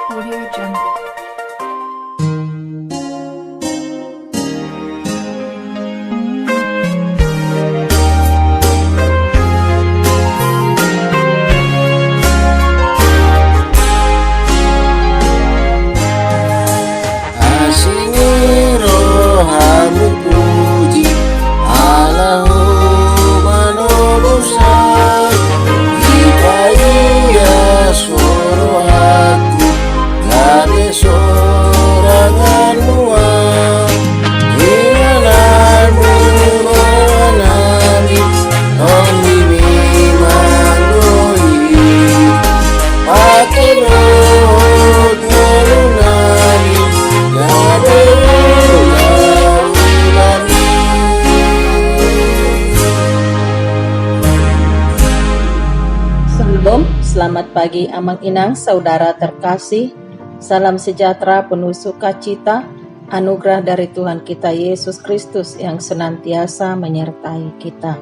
Audio Jungle. Selamat pagi Amang Inang, saudara terkasih. Salam sejahtera penuh sukacita, anugerah dari Tuhan kita Yesus Kristus yang senantiasa menyertai kita.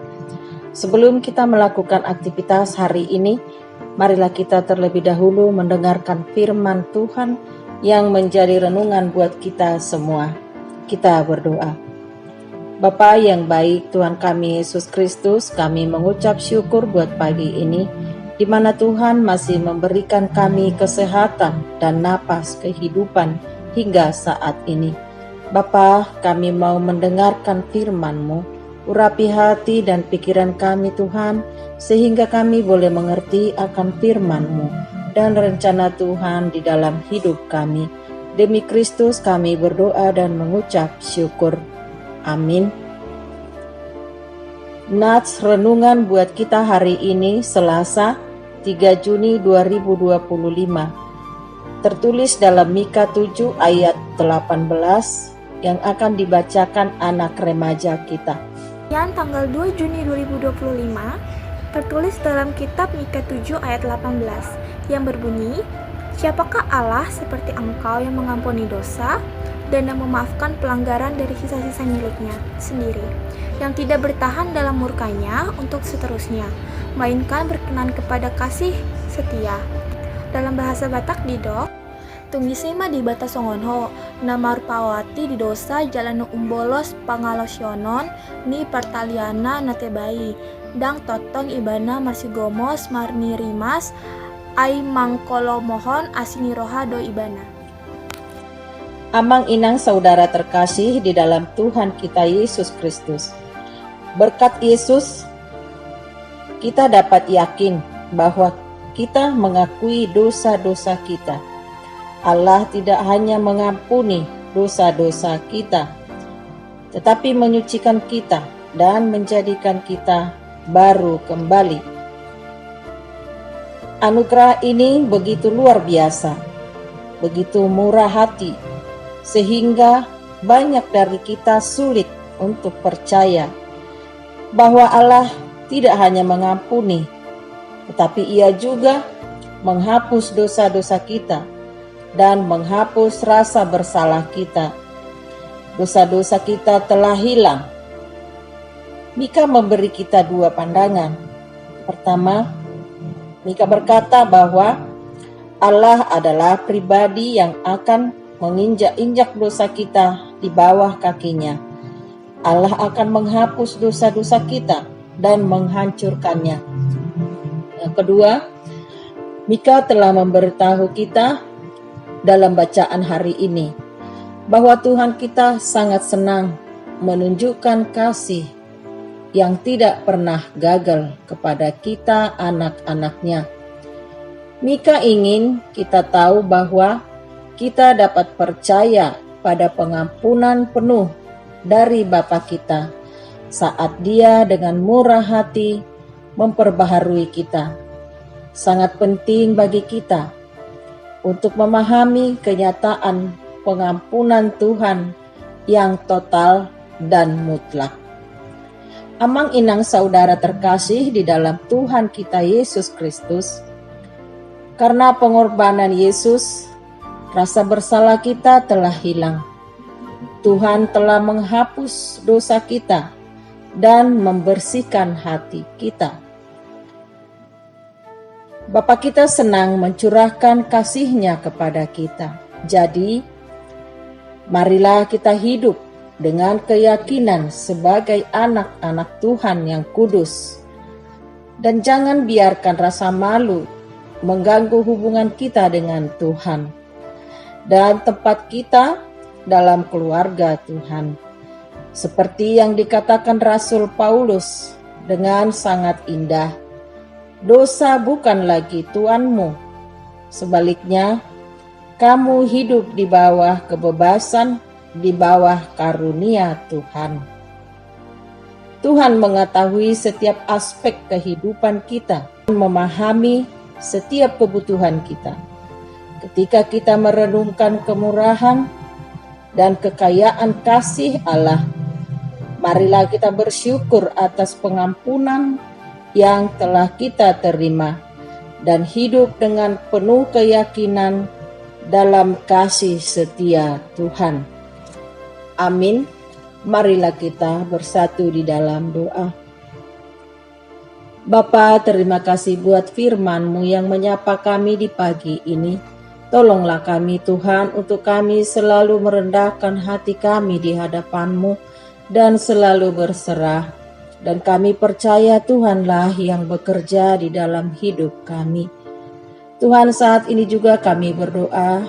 Sebelum kita melakukan aktivitas hari ini, marilah kita terlebih dahulu mendengarkan firman Tuhan yang menjadi renungan buat kita semua. Kita berdoa. Bapa yang baik, Tuhan kami Yesus Kristus, kami mengucap syukur buat pagi ini, di mana Tuhan masih memberikan kami kesehatan dan napas kehidupan hingga saat ini. Bapa, kami mau mendengarkan firman-Mu, urapi hati dan pikiran kami Tuhan, sehingga kami boleh mengerti akan firman-Mu dan rencana Tuhan di dalam hidup kami. Demi Kristus kami berdoa dan mengucap syukur. Amin. Nats renungan buat kita hari ini Selasa 3 Juni 2025 tertulis dalam Mika 7 ayat 18 yang akan dibacakan anak remaja kita. Yang tanggal 2 Juni 2025 tertulis dalam kitab Mika 7 ayat 18 yang berbunyi, "Siapakah Allah seperti Engkau yang mengampuni dosa dan yang memaafkan pelanggaran dari sisa-sisa miliknya sendiri, yang tidak bertahan dalam murkanya untuk seterusnya, melainkan berkenan kepada kasih setia." Dalam bahasa Batak didok, tungisima di bata songonho, nama rupawati di dosa jalan umbolos pangalosionon ni pertaliana natebai, dang totong ibana marsigomos marni rimas, ai mangkolo mohon asini roha do ibana. Amang Inang saudara terkasih di dalam Tuhan kita Yesus Kristus. Berkat Yesus, kita dapat yakin bahwa kita mengakui dosa-dosa kita. Allah tidak hanya mengampuni dosa-dosa kita, tetapi menyucikan kita dan menjadikan kita baru kembali. Anugerah ini begitu luar biasa, begitu murah hati, sehingga banyak dari kita sulit untuk percaya bahwa Allah tidak hanya mengampuni, tetapi Ia juga menghapus dosa-dosa kita dan menghapus rasa bersalah kita. Dosa-dosa kita telah hilang. Mika memberi kita dua pandangan. Pertama, Mika berkata bahwa Allah adalah pribadi yang akan menginjak-injak dosa kita di bawah kakinya. Allah akan menghapus dosa-dosa kita dan menghancurkannya. Yang kedua, Mika telah memberitahu kita dalam bacaan hari ini bahwa Tuhan kita sangat senang menunjukkan kasih yang tidak pernah gagal kepada kita anak-anaknya. Mika ingin kita tahu bahwa kita dapat percaya pada pengampunan penuh dari Bapa kita saat Dia dengan murah hati memperbaharui kita. Sangat penting bagi kita untuk memahami kenyataan pengampunan Tuhan yang total dan mutlak. Amang Inang saudara terkasih di dalam Tuhan kita Yesus Kristus, karena pengorbanan Yesus, rasa bersalah kita telah hilang. Tuhan telah menghapus dosa kita dan membersihkan hati kita. Bapa kita senang mencurahkan kasih-Nya kepada kita. Jadi, marilah kita hidup dengan keyakinan sebagai anak-anak Tuhan yang kudus. Dan jangan biarkan rasa malu mengganggu hubungan kita dengan Tuhan dan tempat kita dalam keluarga Tuhan. Seperti yang dikatakan Rasul Paulus dengan sangat indah, dosa bukan lagi tuanmu. Sebaliknya, kamu hidup di bawah kebebasan, di bawah karunia Tuhan. Tuhan mengetahui setiap aspek kehidupan kita, memahami setiap kebutuhan kita. Ketika kita merenungkan kemurahan dan kekayaan kasih Allah, marilah kita bersyukur atas pengampunan yang telah kita terima dan hidup dengan penuh keyakinan dalam kasih setia Tuhan. Amin. Marilah kita bersatu di dalam doa. Bapa, terima kasih buat firman-Mu yang menyapa kami di pagi ini. Tolonglah kami Tuhan untuk kami selalu merendahkan hati kami di hadapan-Mu dan selalu berserah. Dan kami percaya Tuhanlah yang bekerja di dalam hidup kami. Tuhan, saat ini juga kami berdoa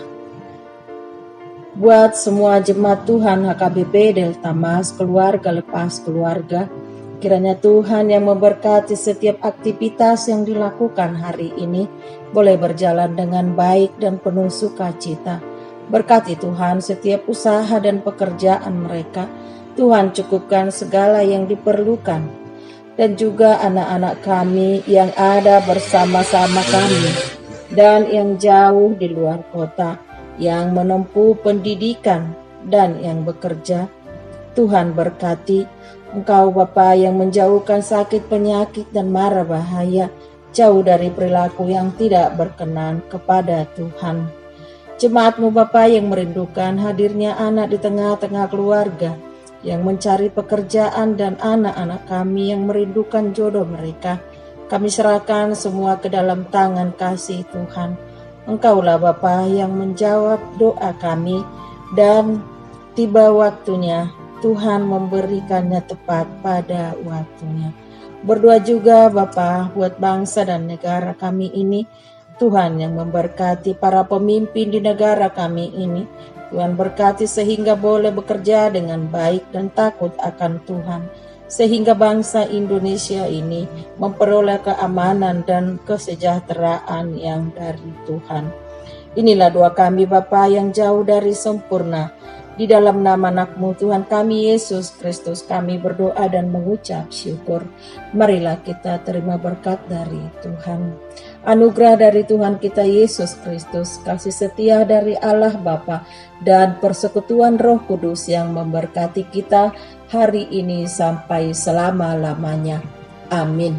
buat semua jemaat Tuhan HKBP Delta Mas, keluarga lepas keluarga. Kiranya Tuhan yang memberkati setiap aktivitas yang dilakukan hari ini boleh berjalan dengan baik dan penuh sukacita. Berkati Tuhan setiap usaha dan pekerjaan mereka. Tuhan cukupkan segala yang diperlukan. Dan juga anak-anak kami yang ada bersama-sama kami dan yang jauh di luar kota, yang menempuh pendidikan dan yang bekerja. Tuhan berkati Engkau Bapa yang menjauhkan sakit penyakit dan mara bahaya, jauh dari perilaku yang tidak berkenan kepada Tuhan. Jemaat-Mu Bapa yang merindukan hadirnya anak di tengah-tengah keluarga, yang mencari pekerjaan dan anak-anak kami yang merindukan jodoh mereka, kami serahkan semua ke dalam tangan kasih Tuhan. Engkaulah Bapa yang menjawab doa kami dan tiba waktunya Tuhan memberikannya tepat pada waktunya. Berdoa juga Bapa buat bangsa dan negara kami ini. Tuhan yang memberkati para pemimpin di negara kami ini. Tuhan berkati sehingga boleh bekerja dengan baik dan takut akan Tuhan. Sehingga bangsa Indonesia ini memperoleh keamanan dan kesejahteraan yang dari Tuhan. Inilah doa kami Bapa yang jauh dari sempurna. Di dalam nama anak-Mu Tuhan kami Yesus Kristus kami berdoa dan mengucap syukur. Marilah kita terima berkat dari Tuhan. Anugerah dari Tuhan kita Yesus Kristus, kasih setia dari Allah Bapa, dan persekutuan Roh Kudus yang memberkati kita hari ini sampai selama-lamanya. Amin.